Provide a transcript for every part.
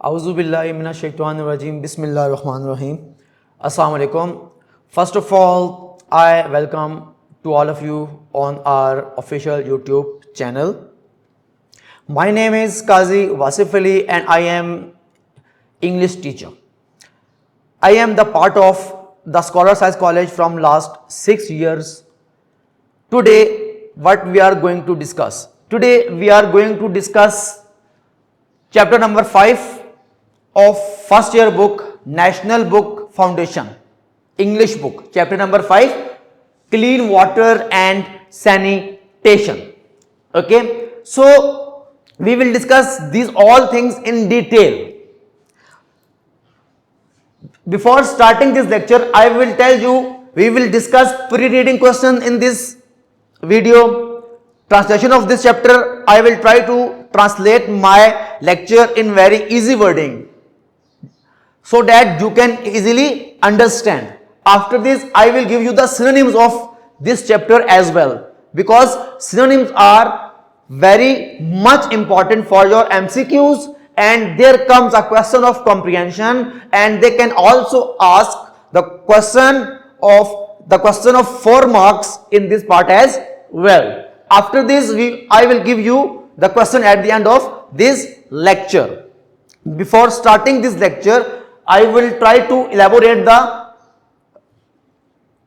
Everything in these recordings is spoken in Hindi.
Auzubillahi minash-shaytanir-rajim. Bismillahir-rahmanir-rahim. Assalamu alaikum. First of all, I welcome to all of you on our official YouTube channel. My name is Qazi Wasif Ali and I am English teacher. I am the part of the Scholar Science College from last 6 years. Today, what we are going to discuss? Today, we are going to discuss chapter number 5 of first year book, National Book Foundation, English book, chapter number 5, Clean Water and Sanitation. Okay, so we will discuss these all things in detail. Before starting this lecture, I will tell you, we will discuss pre-reading question in this video. Translation of this chapter, I will try to translate my lecture in very easy wording so that you can easily understand. After this, I will give you the synonyms of this chapter as well, because synonyms are very much important for your MCQs, and there comes a question of comprehension, and they can also ask the question of 4 marks in this part as well. After this, I will give you the question at the end of this lecture. Before starting this lecture, I will try to elaborate the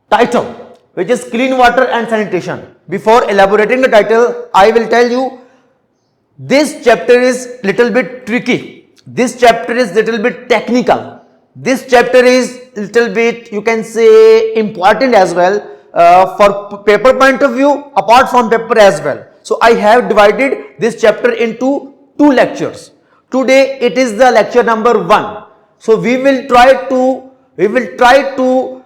title, which is Clean Water and Sanitation. Before elaborating the title, I will tell you this chapter is little bit tricky. This chapter is little bit technical. This chapter is little bit, you can say, important as well for paper point of view, apart from paper as well. So I have divided this chapter into 2 lectures. Today it is the lecture number 1. So we will try to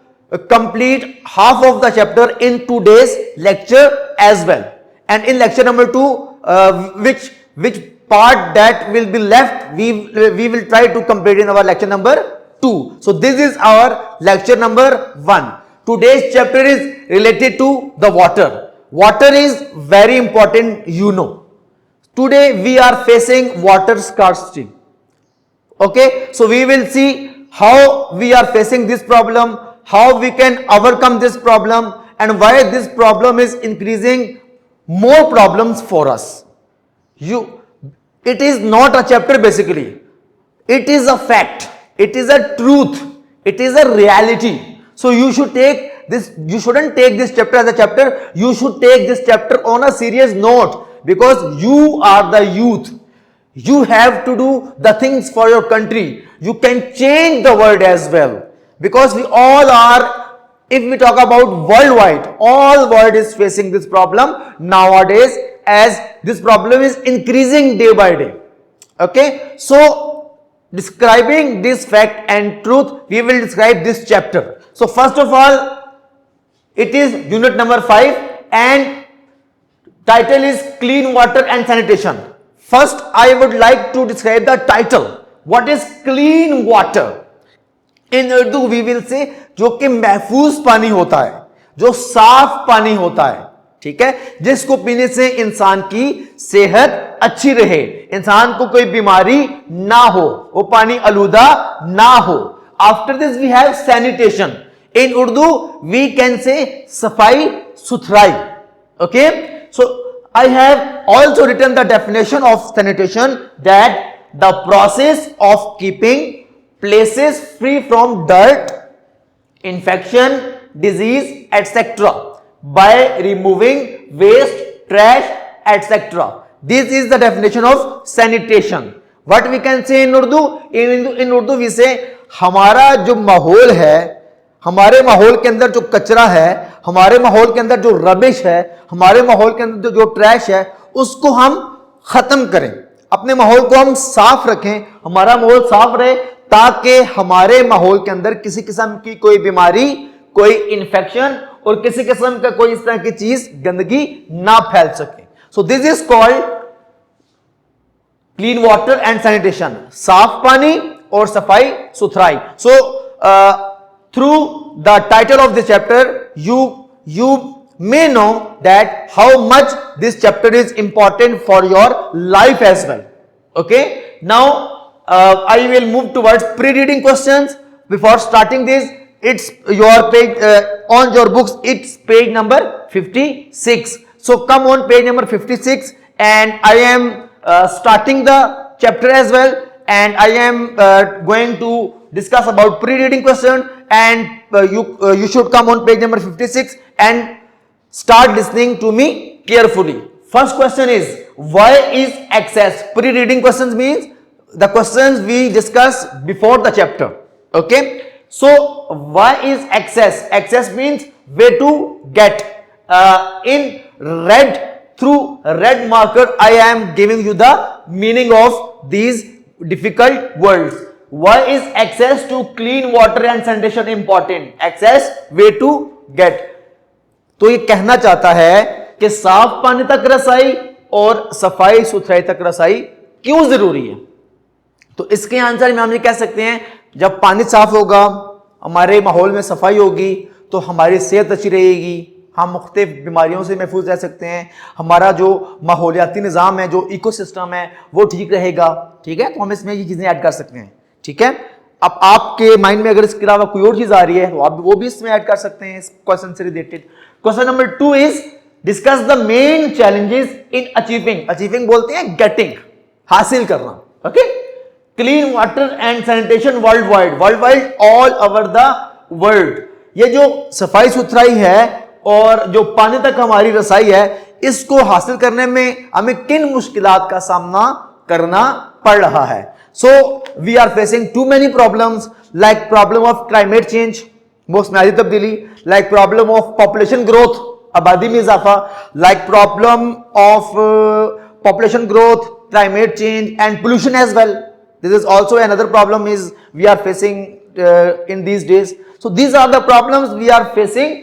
complete half of the chapter in today's lecture as well. And in lecture number 2, which part that will be left, we will try to complete in our lecture number 2. So this is our lecture number 1. Today's chapter is related to the water. Water is very important, you know. Today we are facing water scarcity. Okay, so we will see how we are facing this problem, how we can overcome this problem, and why this problem is increasing more problems for us. It is not a chapter basically. It is a fact. It is a truth. It is a reality. So you should take this, you shouldn't take this chapter as a chapter. You should take this chapter on a serious note, because you are the youth. You have to do the things for your country. You can change the world as well, because we all are, if we talk about worldwide, all world is facing this problem nowadays, as this problem is increasing day by day. Okay, so describing this fact and truth, we will describe this chapter. So first of all, it is unit number 5 and title is Clean Water and Sanitation. First, I would like to describe the title. What is clean water? In Urdu, we will say जो कि महफूज पानी होता है, जो साफ पानी होता है, ठीक है, जिसको पीने से इंसान की सेहत अच्छी रहे, इंसान को कोई बीमारी ना हो, वो पानी आलूदा ना हो. After this, we have sanitation. In Urdu, we can say सफाई सुथराई. Okay, so I have also written the definition of sanitation, that the process of keeping places free from dirt, infection, disease, etc. by removing waste, trash, etc. This is the definition of sanitation. What we can say in Urdu? In Urdu we say, हमारा जो माहौल है, हमारे माहौल के अंदर जो कचरा है, हमारे माहौल के अंदर जो रबिश है, हमारे माहौल के अंदर जो ट्रैश है, उसको हम खत्म करें, अपने माहौल को हम साफ रखें, हमारा माहौल साफ रहे, ताकि हमारे माहौल के अंदर किसी किस्म की कोई बीमारी, कोई इन्फेक्शन और किसी किस्म का कोई इस तरह की चीज, गंदगी ना फैल सके. So this is called clean water and sanitation, साफ पानी और सफाई सुथराई. सो through the title of this chapter, you may know that how much this chapter is important for your life as well. Okay, now I will move towards pre-reading questions. Before starting this, it's your page on your books. It's page number 56. So come on page number 56, and I am starting the chapter as well, and I am going to discuss about pre-reading question, and you should come on page number 56 and start listening to me carefully. First question is, why is excess? Pre-reading questions means the questions we discussed before the chapter. Okay, so why is excess? Excess means way to get. In red, through red marker, I am giving you the meaning of these difficult words. Why is access to clean water and sanitation important? Access, way to get. तो ये कहना चाहता है कि साफ पानी तक रसाई और सफाई सुथराई तक रसाई क्यों जरूरी है. तो इसके आंसर में हम ये कह सकते हैं, जब पानी साफ होगा, हमारे माहौल में सफाई होगी, तो हमारी सेहत अच्छी रहेगी, हम मुख्तलिफ बीमारियों से महफूज रह सकते हैं, हमारा जो माहौलियाती निज़ाम है, जो इकोसिस्टम है, वो ठीक रहेगा. ठीक है, तो हम इसमें ये चीज़ें ऐड कर सकते हैं. ठीक है, अब आपके माइंड में अगर इसके अलावा कोई और चीज़ आ रही है तो आप वो भी इसमें ऐड कर सकते हैं इस क्वेश्चन से related. Question number 2 is discuss the main challenges in achieving. Achieving बोलते हैं गेटिंग, हासिल करना. Okay, clean water and sanitation world wide all over the world. ये जो सफाई सुथराई है और जो पानी तक हमारी रसाई है, इसको हासिल करने में हमें किन मुश्किलात का सामना करना पड़ रहा है. So we are facing too many problems, like problem of climate change, मौसमियाती तब्दीली, like problem of population growth, आबादी में इजाफा, like problem of population growth, climate change and pollution as well. This is also another problem is we are facing in these days. So these are the problems we are facing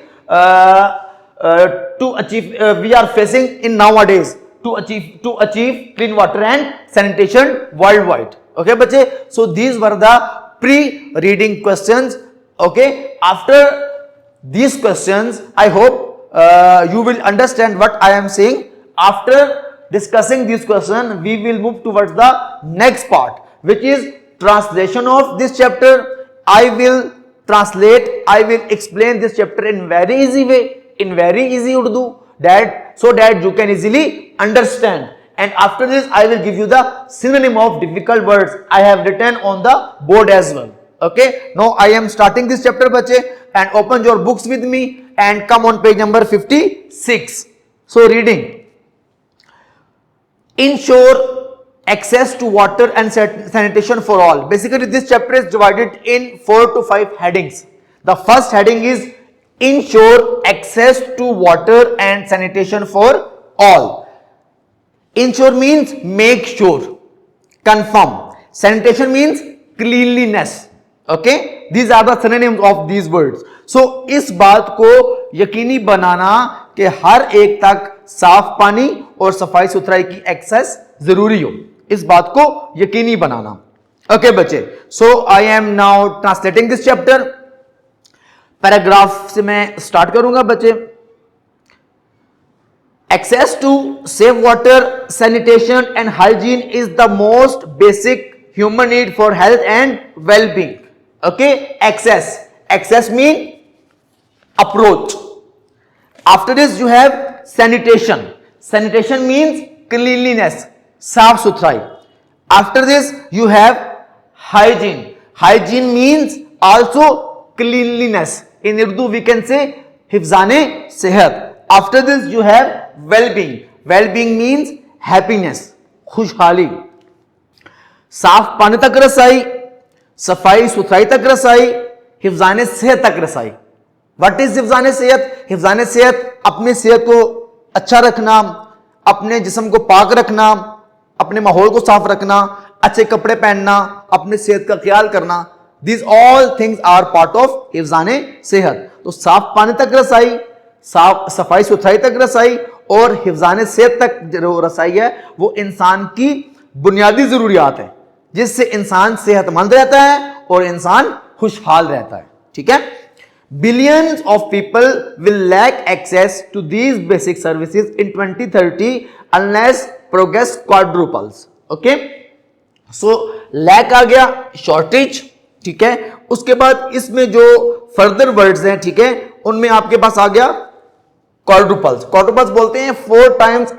to achieve. We are facing in nowadays to achieve clean water and sanitation worldwide. Okay, bache. So these were the pre-reading questions. Okay. After these questions, I hope you will understand what I am saying. After discussing this question, we will move towards the next part, which is translation of this chapter. I will translate, I will explain this chapter in very easy way, in very easy Urdu, so that you can easily understand. And after this, I will give you the synonym of difficult words I have written on the board as well. Okay, now I am starting this chapter, bache, and open your books with me and come on page number 56. So reading. Ensure access to water and sanitation for all. Basically, this chapter is divided in 4 to 5 headings. The first heading is ensure access to water and sanitation for all. Ensure means make sure, confirm. Sanitation means cleanliness. Okay, these are the synonyms of these words. So इस बात को यकीनी बनाना कि हर एक तक साफ पानी और सफाई सुथराई की एक्सेस जरूरी हो, इस बात को यकीनी बनाना. ओके बच्चे, so I am now translating this chapter. Paragraph से मैं स्टार्ट करूंगा बच्चे. Access to safe water, sanitation and hygiene is the most basic human need for health and wellbeing. Okay, access mean approach. After this you have sanitation means cleanliness, साफ सुथराई. After this you have hygiene means also cleanliness. In Urdu we can say हिफ्ज़ाने सेहत. After this you have well-being means happiness, खुशहाली. साफ पानी तक रसाई, सफाई सुथराई तक रसाई, हिफ्ज़ाने सेहत तक रसाई. What is हिफ्ज़ाने सेहत? हिफ्ज़ाने सेहत अपनी सेहत को अच्छा रखना, अपने जिस्म को पाक रखना, अपने माहौल को साफ रखना, अच्छे कपड़े पहनना, अपनी सेहत का ख्याल करना. These all things are part of हिफ्ज़ाने सेहत. तो साफ पानी तक रसाई, साफ सफाई सुथराई तक रसाई और हिफ्ज़ाने सेहत तक जो रसाई है वो इंसान की बुनियादी जरूरियात है, जिससे इंसान सेहतमंद रहता है और इंसान खुशहाल रहता है. ठीक है. Billions of people will lack access to these basic services in 2030 unless progress quadruples. Okay. So lack आ गया, शॉर्टेज, ठीक है। उसके बाद इसमें जो फर्दर वर्ड्स हैं, ठीक है, उनमें आपके पास आ गया क्वाड्रुपल्स। क्वाड्रुपल्स बोलते हैं 4 टाइम्स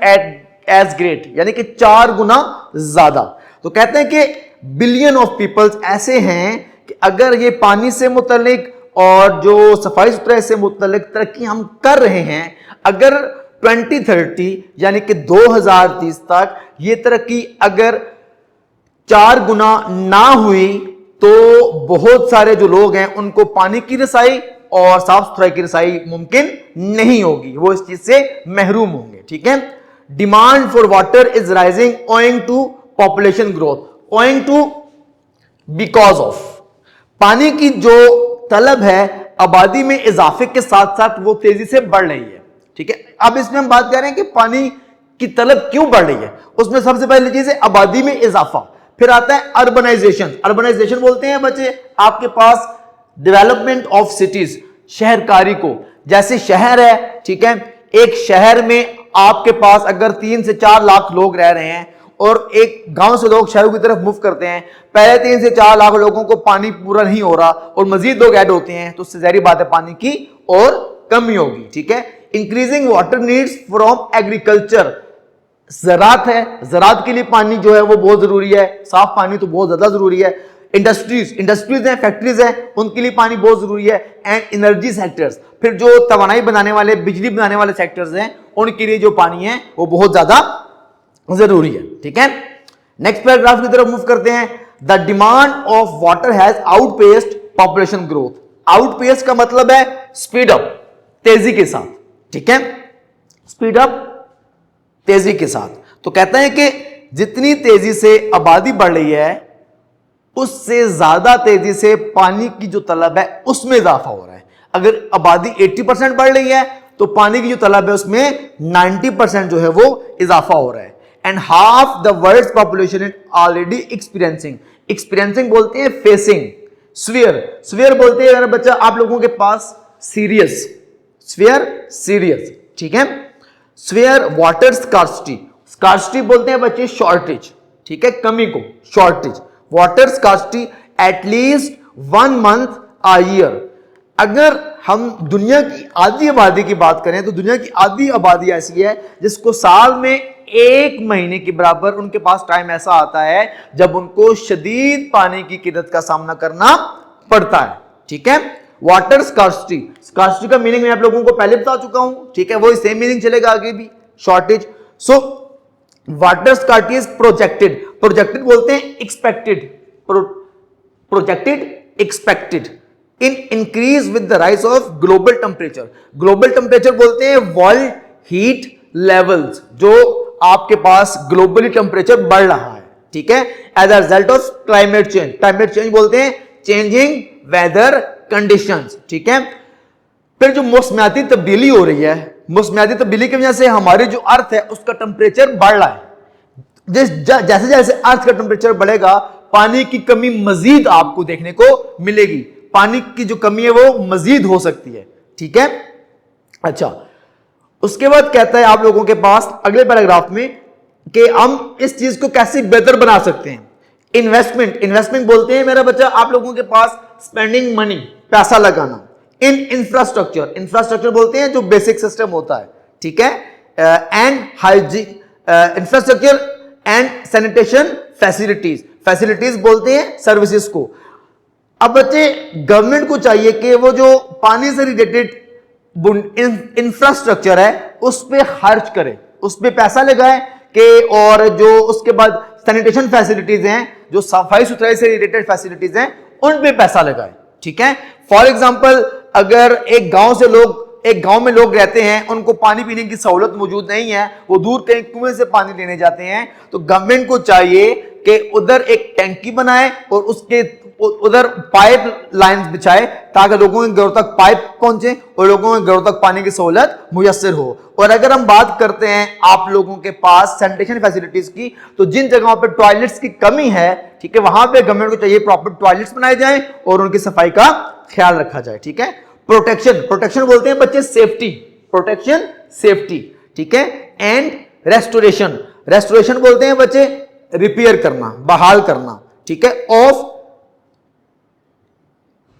एज ग्रेट, यानी कि 4 गुना ज्यादा। तो कहते हैं कि बिलियन ऑफ पीपल्स ऐसे हैं कि अगर ये पानी से मुतल्लिक और जो सफाई सुथराई से मुतल्लिक तरक्की हम कर रहे हैं, अगर 2030 यानी कि 2030 तक ये तरक्की अगर 4 गुना ना हुई तो बहुत सारे जो लोग हैं उनको पानी की रसाई और साफ सुथराई की रसाई मुमकिन नहीं होगी, वो इस चीज से महरूम होंगे, ठीक है। Demand for water is rising owing to population growth, owing to because of, पानी की जो तलब है आबादी में इजाफे के साथ साथ वो तेजी से बढ़ रही है, ठीक है। अब इसमें हम बात कर रहे हैं कि पानी की तलब क्यों बढ़ रही है, उसमें सबसे पहली चीज है आबादी में इजाफा, फिर आता है अर्बनाइजेशन। अर्बनाइजेशन बोलते हैं बच्चे आपके पास डेवलपमेंट ऑफ सिटीज, शहरकारी को, जैसे शहर है, ठीक है, एक शहर में आपके पास अगर 3 से 4 लाख लोग रह रहे हैं और एक गांव से लोग शहरों की तरफ मूव करते हैं, पहले 3 से 4 लाख लोगों को पानी पूरा नहीं हो रहा और मजीद लोग ऐड होते हैं, तो उससे जाहिर बात है पानी की और कमी होगी, ठीक है। Increasing water needs from agriculture, ज़राअत है, ज़राअत के लिए पानी जो है वो बहुत जरूरी है, साफ पानी तो बहुत ज्यादा जरूरी है। इंडस्ट्रीज हैं, फैक्ट्रीज हैं, उनके लिए पानी बहुत जरूरी है। एंड एनर्जी सेक्टर्स, फिर जो तवानाई बनाने वाले, बिजली बनाने वाले सेक्टर्स हैं, उनके लिए जो पानी है वो बहुत ज्यादा जरूरी है, ठीक है। नेक्स्ट पैराग्राफ की तरफ मूव करते हैं। The demand of water has outpaced population growth. Outpaced का मतलब है स्पीड अप, तेजी के साथ, ठीक है, स्पीड अप तेजी के साथ। तो कहता है कि जितनी तेजी से आबादी बढ़ रही है उससे ज्यादा तेजी से पानी की जो तलब है उसमें इजाफा हो रहा है। अगर आबादी 80% बढ़ रही है तो पानी की जो तलब है उसमें 90% जो है वो इजाफा हो रहा है। And half the world's population is already experiencing, experiencing बोलते हैं फेसिंग, स्फीयर बोलते हैं मेरा बच्चा आप लोगों के पास सीरियस, सीरियस, ठीक है। स्फीयर वाटर स्कार्सिटी, स्कार्सिटी बोलते हैं बच्चे शॉर्टेज, ठीक है, कमी को shortage. Water scarcity at least 1 month a year. अगर हम दुनिया की आधी आबादी की बात करें तो दुनिया की आधी आबादी ऐसी है जिसको साल में 1 महीने के बराबर उनके पास टाइम ऐसा आता है जब उनको शदीद पानी की किल्लत का सामना करना पड़ता है, ठीक है। वाटर स्कार्सिटी, स्कार्सिटी का मीनिंग मैं आप लोगों को पहले बता चुका हूं, ठीक है, वही सेम मीनिंग चलेगा आगे भी, shortage. So water scarcity is projected, projected बोलते हैं expected, projected expected in increase with the rise of global temperature. Global temperature बोलते हैं वर्ल्ड हीट लेवल्स, जो आपके पास ग्लोबली टेम्परेचर बढ़ रहा है, ठीक है, as a result of climate change. Climate change बोलते हैं चेंजिंग वेदर कंडीशंस, ठीक है। फिर जो मौसमियाती तब्दीली हो रही है, मौसमियाती तब्दीली की वजह से हमारे जो अर्थ है उसका टेम्परेचर बढ़ रहा है। जैसे जैसे अर्थ का टेम्परेचर बढ़ेगा पानी की कमी मजीद आपको देखने को मिलेगी, पानी की जो कमी है वो मजीद हो सकती है, ठीक है। अच्छा, उसके बाद कहता है आप लोगों के पास अगले पैराग्राफ में कि हम इस चीज को कैसे बेहतर बना सकते हैं। इन्वेस्टमेंट, इन्वेस्टमेंट बोलते हैं मेरा बच्चा आप लोगों के पास स्पेंडिंग मनी, पैसा लगाना। इन इंफ्रास्ट्रक्चर, इंफ्रास्ट्रक्चर बोलते हैं जो बेसिक सिस्टम होता है, ठीक है, and hygiene, infrastructure and sanitation facilities, facilities बोलते हैं सर्विसेज को। अब बच्चे गवर्नमेंट को चाहिए कि वो जो पानी से रिलेटेड इंफ्रास्ट्रक्चर है उस पर खर्च करे, उस पर पैसा लगाए कि, और जो उसके बाद सैनिटेशन फैसिलिटीज हैं, जो सफाई सुथराई से रिलेटेड फैसिलिटीज हैं, उन पे पैसा लगाए, ठीक है। फॉर एग्जांपल अगर एक गांव में लोग रहते हैं, उनको पानी पीने की सहूलत मौजूद नहीं है, वो दूर कहीं कुएं से पानी लेने जाते हैं, तो गवर्नमेंट को चाहिए कि उधर एक टैंकी बनाए और उसके उधर पाइप लाइंस बिछाए ताकि लोगों के घरों तक पाइप पहुंचे और लोगों के घरों तक पानी की सहूलत मुयस्सर हो। और अगर हम बात करते हैं आप लोगों के पास सैनिटेशन फैसिलिटीज की, तो जिन जगहों पे टॉयलेट्स की कमी है, ठीक है, वहां पे गवर्नमेंट को चाहिए प्रॉपर टॉयलेट्स बनाए जाएं और उनकी सफाई का ख्याल रखा जाए, ठीक है। प्रोटेक्शन, प्रोटेक्शन बोलते हैं बच्चे सेफ्टी, प्रोटेक्शन सेफ्टी, ठीक है। एंड रेस्टोरेशन, रेस्टोरेशन बोलते हैं बच्चे रिपेयर करना, बहाल करना, ठीक है, of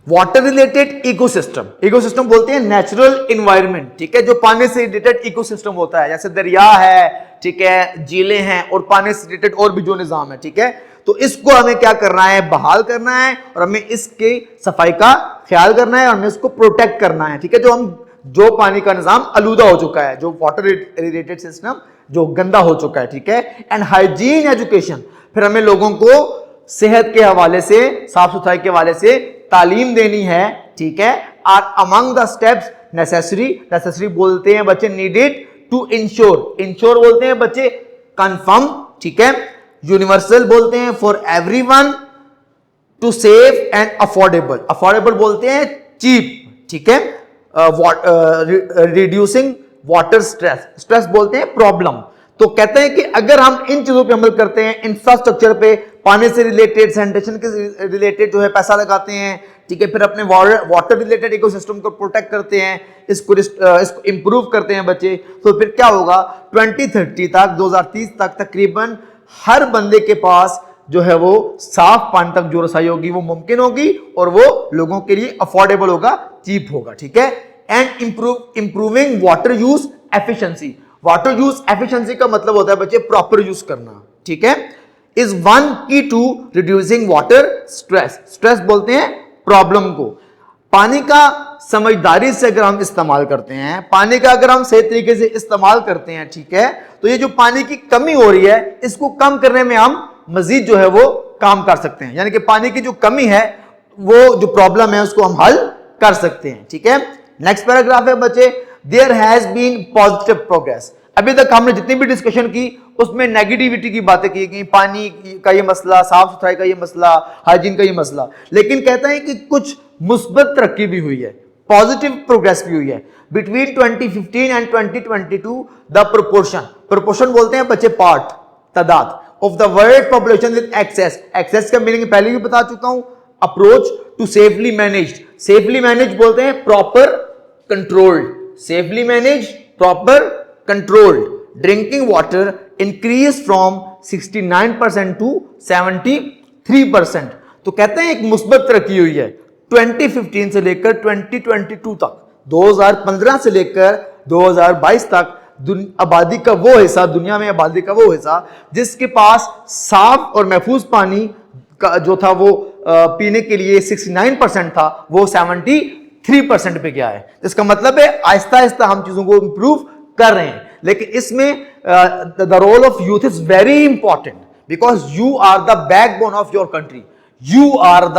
water related ecosystem. Ecosystem बोलते हैं नेचुरल इन्वायरमेंट, ठीक है, जो पानी से रिलेटेड इकोसिस्टम होता है, जैसे दरिया है, ठीक है, झीलें हैं और पानी से रिलेटेड और भी जो निजाम है, ठीक है, तो इसको हमें क्या करना है, बहाल करना है और हमें इसकी सफाई का ख्याल करना है और हमें इसको प्रोटेक्ट करना है, ठीक है, जो पानी का निजाम आलूदा हो चुका है, जो वाटर रिलेटेड सिस्टम जो गंदा हो चुका है, ठीक है। एंड हाइजीन एजुकेशन, फिर हमें लोगों को सेहत के हवाले से, साफ सफाई के हवाले से तालीम देनी है, ठीक है। Are among the steps necessary बोलते हैं बच्चे नीडेड टू इंश्योर बोलते हैं बच्चे कंफर्म, ठीक है। यूनिवर्सल बोलते हैं for everyone, to safe and affordable बोलते हैं चीप, ठीक है। रिड्यूसिंग वाटर स्ट्रेस बोलते हैं प्रॉब्लम। तो कहते हैं कि अगर हम इन चीजों पे अमल करते हैं, इंफ्रास्ट्रक्चर पे, पानी से रिलेटेड, सैनिटेशन के रिलेटेड जो है पैसा लगाते हैं, ठीक है, फिर अपने वाटर रिलेटेड इकोसिस्टम को प्रोटेक्ट करते हैं, इसको इंप्रूव करते हैं बच्चे, तो फिर क्या होगा 2030 तक, 2030 तक तकरीबन हर बंदे के पास जो है वो साफ पानी तक जो रसाई होगी वो मुमकिन होगी और वो लोगों के लिए अफोर्डेबल होगा, चीप होगा, ठीक है। And improving water use efficiency. Water use efficiency का मतलब होता है बच्चे प्रॉपर यूज करना, ठीक है, इज वन की टू रिड्यूसिंग वाटर स्ट्रेस बोलते हैं प्रॉब्लम को। पानी का समझदारी से अगर हम इस्तेमाल करते हैं, पानी का अगर हम सही तरीके से इस्तेमाल करते हैं, ठीक है, तो ये जो पानी की कमी हो रही है इसको कम करने में हम मजीद जो है वो काम कर सकते हैं, यानी कि पानी की जो कमी है, वो जो प्रॉब्लम है उसको हम हल कर सकते हैं, ठीक है। नेक्स्ट पैराग्राफ है बच्चे, there has been positive progress. अभी तक हमने जितनी भी डिस्कशन की उसमें नेगेटिविटी की बातें की गई, पानी का ये मसला, साफ सफाई का ये मसला, हाइजीन का ये मसला, लेकिन कहता है कि कुछ मुस्बत तरक्की भी हुई है, पॉजिटिव प्रोग्रेस भी हुई है। बिटवीन 2015 एंड 2022 द प्रोपोर्शन बोलते हैं बच्चे पार्ट, तादाद of the world population with access का मीनिंग पहले भी बता चुका हूं। अप्रोच टू सेफली मैनेज बोलते हैं proper controlled, safely manage proper controlled. Drinking water increase from 69% to 73%। तो कहते हैं एक मुस्बत तरक्की हुई है 2015 से लेकर 2022 तक, 2015 से लेकर 2022 तक आबादी का वो हिस्सा, दुनिया में आबादी का वो हिस्सा जिसके पास साफ और महफूज पानी का जो था वो पीने के लिए 69% था, वो 73% पे गया है। इसका मतलब है आहिस्ता आहिस्ता हम चीजों को इंप्रूव कर रहे हैं, लेकिन इसमें the role of youth is very important because you are the backbone of your country, you are the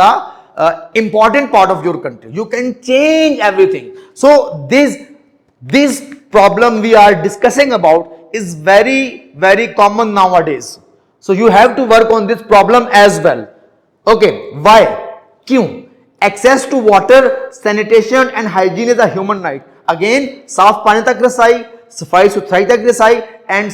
important part of your country, you can change everything. So this problem we are discussing about is very common nowadays, so you have to work on this problem as well. Okay, why? क्यों? Access to water, sanitation and hygiene is a human right. Again, साफ पानी तक रसाई, सफाई सुथराई तक रसाई and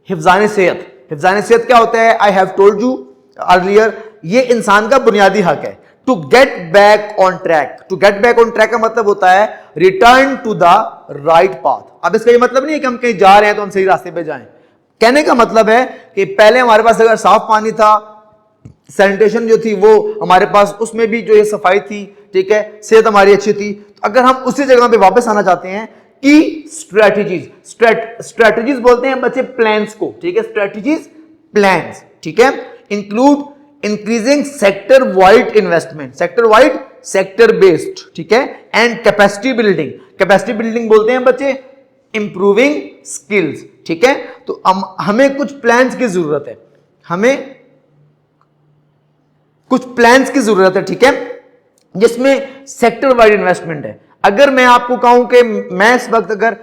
हिफ्ज़ान सेहत क्या होता है? I have told you earlier, ये इंसान का बुनियादी हक है। To get back on track का मतलब होता है return to the right path. अब इसका ये मतलब नहीं है कि हम कहीं जा रहे हैं तो हम सही रास्ते पे जाएं। कहने का मतलब है कि पहले हमारे पास अगर साफ पानी था, सैनिटेशन जो थी वो हमारे पास, उसमें भी जो ये सफाई थी, ठीक है, सेहत हमारी अच्छी थी, तो अगर हम उसी जगह पे वापस आना चाहते हैं कि स्ट्रेटजीज बोलते हैं बच्चे प्लान्स को, ठीक है, स्ट्रेटजीज प्लान्स, ठीक है, include increasing sector wide investment, sector based, ठीक है, एंड कैपेसिटी बिल्डिंग बोलते हैं बच्चे इंप्रूविंग स्किल्स, ठीक है। तो हमें कुछ प्लान्स की जरूरत है, ठीक है, जिसमें सेक्टर वाइड इन्वेस्टमेंट है। अगर मैं आपको कहूं कि मैं इस वक्त अगर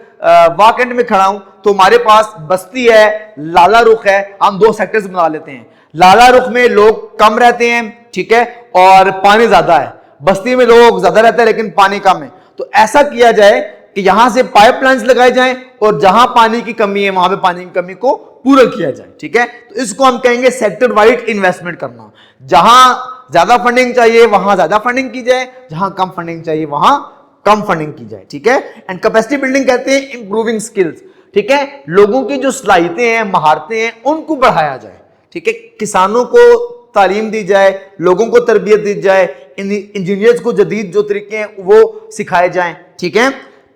वाकएंड में खड़ा हूं तो हमारे पास बस्ती है, लाला रुख है, हम दो सेक्टर्स बना लेते हैं। लाला रुख में लोग कम रहते हैं, ठीक है, और पानी ज्यादा है। बस्ती में लोग ज्यादा रहते हैं लेकिन पानी कम है। तो ऐसा किया जाए कि यहां से पाइपलाइंस लगाए जाएं और जहां पानी की कमी है वहां पे पानी की कमी को पूरा किया जाए, ठीक है। तो इसको हम कहेंगे सेक्टर वाइड इन्वेस्टमेंट करना। जहां ज्यादा फंडिंग चाहिए वहां ज्यादा फंडिंग की जाए, जहां कम फंडिंग चाहिए वहां कम फंडिंग की जाए, ठीक है। एंड कैपेसिटी बिल्डिंग कहते हैं इंप्रूविंग स्किल्स, ठीक है, लोगों की जो सलाहियतें हैं, महारतें हैं, उनको बढ़ाया जाए, ठीक है, किसानों को तालीम दी जाए, लोगों को तरबियत दी जाए, इंजीनियर्स को जदीद जो तरीके हैं वो सिखाए जाएं, ठीक है।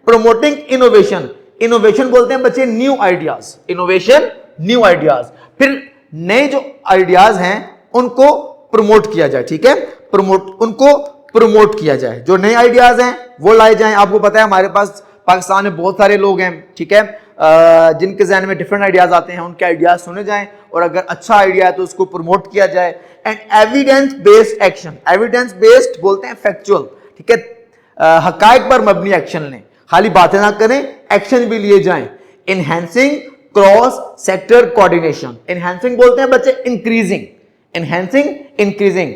प्रमोटिंग इनोवेशन, इनोवेशन बोलते हैं बच्चे new ideas, innovation new ideas, फिर नए जो आइडियाज हैं उनको प्रमोट किया जाए, ठीक है, उनको प्रमोट किया जाए, जो नए आइडियाज हैं वो लाए जाएं। आपको पता है हमारे पास पाकिस्तान में बहुत सारे लोग हैं, ठीक है, जिनके जहन में डिफरेंट आइडियाज आते हैं, उनके आइडियाज सुने जाएं और अगर अच्छा आइडिया है तो उसको प्रमोट किया जाए। And evidence based action, evidence based बोलते हैं फैक्चुअल, ठीक है, हकायक पर मबनी एक्शन लें, खाली बातें ना करें, एक्शन भी लिए जाएं। Enhancing cross sector coordination, enhancing बोलते हैं बच्चे इंक्रीजिंग, इनहैंसिंग इंक्रीजिंग,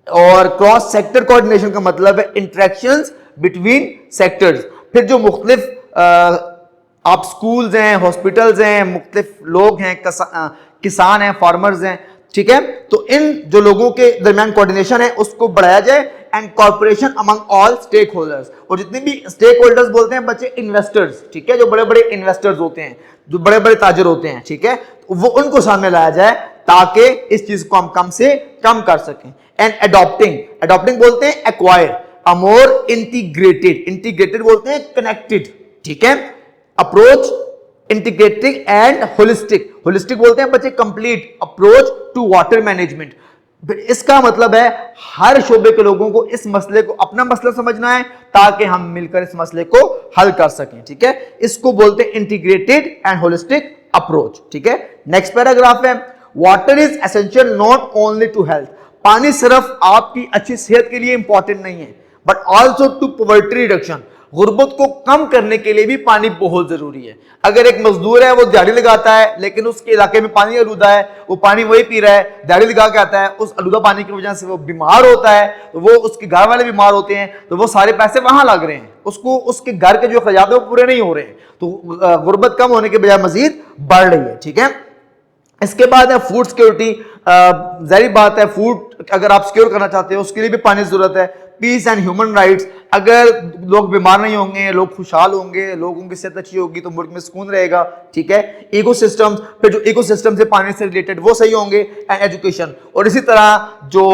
और क्रॉस सेक्टर कोऑर्डिनेशन का मतलब है इंटरेक्शंस बिटवीन सेक्टर्स। फिर जो मुख्तलिफ आप स्कूल्स हैं, हॉस्पिटल्स हैं, मुख्तलिफ लोग हैं, किसान हैं, फार्मर्स हैं, ठीक है, तो इन जो लोगों के दरमियान कोऑर्डिनेशन है उसको बढ़ाया जाए। And corporation among all stakeholders, और जितने भी स्टेक होल्डर्स बोलते हैं बच्चे इन्वेस्टर्स, ठीक है, जो बड़े बड़े इन्वेस्टर्स होते हैं, जो बड़े बड़े ताजर होते हैं, ठीक है, वो उनको सामने लाया जाए ताकि इस चीज को हम कम से कम कर सकें। एंड अडॉप्टिंग, अडॉप्टिंग बोलते हैं acquire a more integrated, integrated बोलते हैं कनेक्टेड, ठीक है, approach integrating and holistic, holistic बोलते हैं बच्चे complete approach to water management. इसका मतलब है हर शोबे के लोगों को इस मसले को अपना मसला समझना है ताकि हम मिलकर इस मसले को हल कर सकें, ठीक है, इसको बोलते हैं इंटीग्रेटेड एंड होलिस्टिक अप्रोच, ठीक है। नेक्स्ट पैराग्राफ है water is essential not only to health, पानी सिर्फ आपकी अच्छी सेहत के लिए इंपॉर्टेंट नहीं है but also to poverty reduction, गुर्बत को कम करने के लिए भी पानी बहुत जरूरी है। अगर एक मजदूर है वो दिहाड़ी लगाता है लेकिन उसके इलाके में पानी आलूदा है, वो पानी वही पी रहा है, दिहाड़ी लगा के आता है, उस आलूदा पानी की वजह से वो बीमार होता है, तो वो उसके घर वाले बीमार होते हैं, तो वो सारे पैसे वहां लग रहे हैं, उसको उसके घर के जो खर्चात है वो पूरे नहीं हो रहे हैं, तो गुर्बत कम होने के बजाय मजीद बढ़ रही है, ठीक है। इसके बाद है फूड सिक्योरिटी, जाहिर बात है फूड अगर आप सिक्योर करना चाहते हो उसके लिए भी पानी की जरूरत है। पीस एंड ह्यूमन राइट्स, अगर लोग बीमार नहीं होंगे, लोग खुशहाल होंगे, लोगों की सेहत अच्छी होगी तो मुल्क में सुकून रहेगा, ठीक है। इकोसिस्टम, फिर जो इकोसिस्टम से पानी से रिलेटेड वो सही होंगे। एंड एजुकेशन, और इसी तरह जो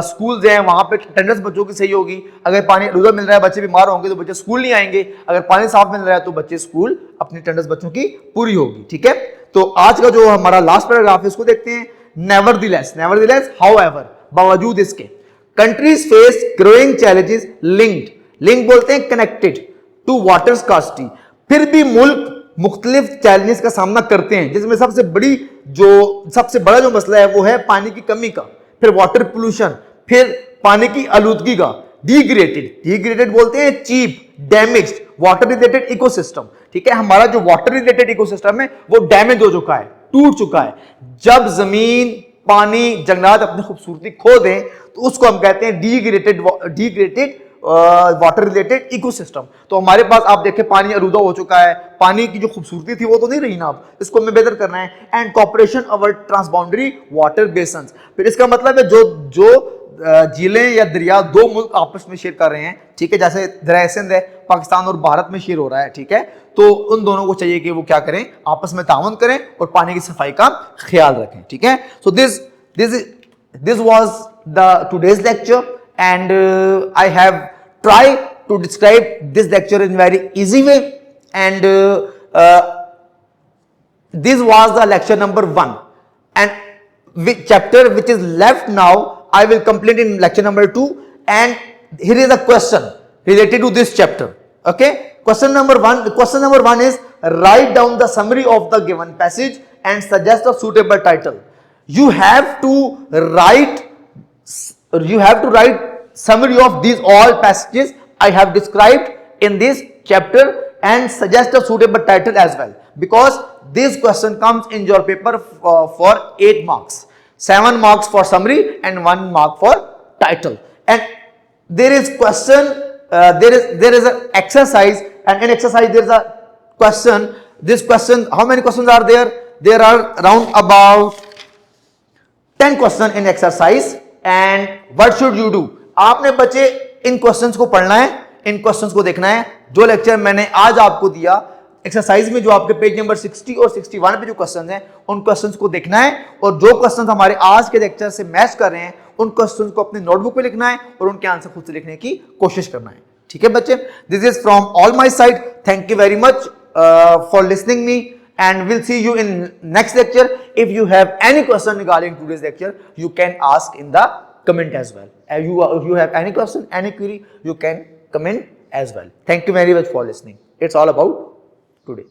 स्कूल्स हैं वहां पे अटेंडेंस बच्चों की सही होगी। अगर पानी आलूदा मिल रहा है, बच्चे बीमार होंगे तो बच्चे स्कूल नहीं आएंगे, अगर पानी साफ मिल रहा है तो बच्चे स्कूल अपनी अटेंडेंस बच्चों की पूरी होगी, ठीक है। तो आज का जो हमारा लास्ट पैराग्राफ है उसको देखते हैं। नेवरदिलेस, नेवरदिलेस हाउएवर, बावजूद इसके, countries face growing challenges linked, link बोलते हैं कनेक्टेड टू वाटर स्कार्सिटी, फिर भी मुल्क मुख्तलिफ चैलेंजेस का सामना करते हैं, जिसमें सबसे बड़ा जो मसला है वो है पानी की कमी का, फिर वाटर पोल्यूशन, फिर पानी की आलूदगी का, डिग्रेडेड, डिग्रेडेड बोलते हैं cheap, damaged water related ecosystem, ठीक है। हमारा जो वाटर रिलेटेड इकोसिस्टम है वो डैमेज हो चुका है, टूट चुका है। जब जमीन, पानी, जंगलात अपनी खूबसूरती खो दें तो उसको हम कहते हैं डिग्रेडेड वाटर रिलेटेड इकोसिस्टम। तो हमारे पास आप देखें पानी आलूदा हो चुका है, पानी की जो खूबसूरती थी वो तो नहीं रही ना, अब इसको हमें बेहतर करना है। एंड कॉपरेशन ओवर ट्रांसबाउंडरी वाटर बेसन्स, फिर इसका मतलब है जो झीलें या दरिया दो मुल्क आपस में शेयर कर रहे हैं, ठीक है, जैसे दरिया सिंध है पाकिस्तान और भारत में शेयर हो रहा है, ठीक है, तो उन दोनों को चाहिए कि वो क्या करें, आपस में ताउन करें और पानी की सफाई का ख्याल रखें, ठीक है। So this was the today's lecture and I have tried to describe this lecture in very easy way and this was the lecture number 1 and chapter which is left now I will complete in lecture number 2 and here is a question related to this chapter. Okay, question number 1 is write down the summary of the given passage and suggest a suitable title. You have to write summary of these all passages I have described in this chapter and suggest a suitable title as well, because this question comes in your paper for 8 marks, 7 marks for summary and 1 mark for title. And there is question, there is an exercise, and in exercise there is a question. This question, how many questions are there? There are around about 10 questions in exercise. And what should you do? आपने बच्चे इन क्वेश्चंस को पढ़ना है, इन क्वेश्चंस को देखना है। जो लेक्चर मैंने आज आपको दिया एक्सरसाइज में जो आपके पेज नंबर 60 और 61 पे जो क्वेश्चंस हैं उन क्वेश्चंस को देखना है और जो क्वेश्चंस हमारे आज के लेक्चर से मैच कर रहे हैं उन क्वेश्चंस को अपनी नोटबुक पे लिखना है और उनके आंसर खुद से लिखने की कोशिश करना है। ठीक है बच्चे, this is from all my side, thank you very much for listening me and we'll see you in next lecture. If you have any question regarding today's lecture, you can ask in the comment as well. If you have any question, any query, you can comment as well. Thank you very much for listening. It's all about today.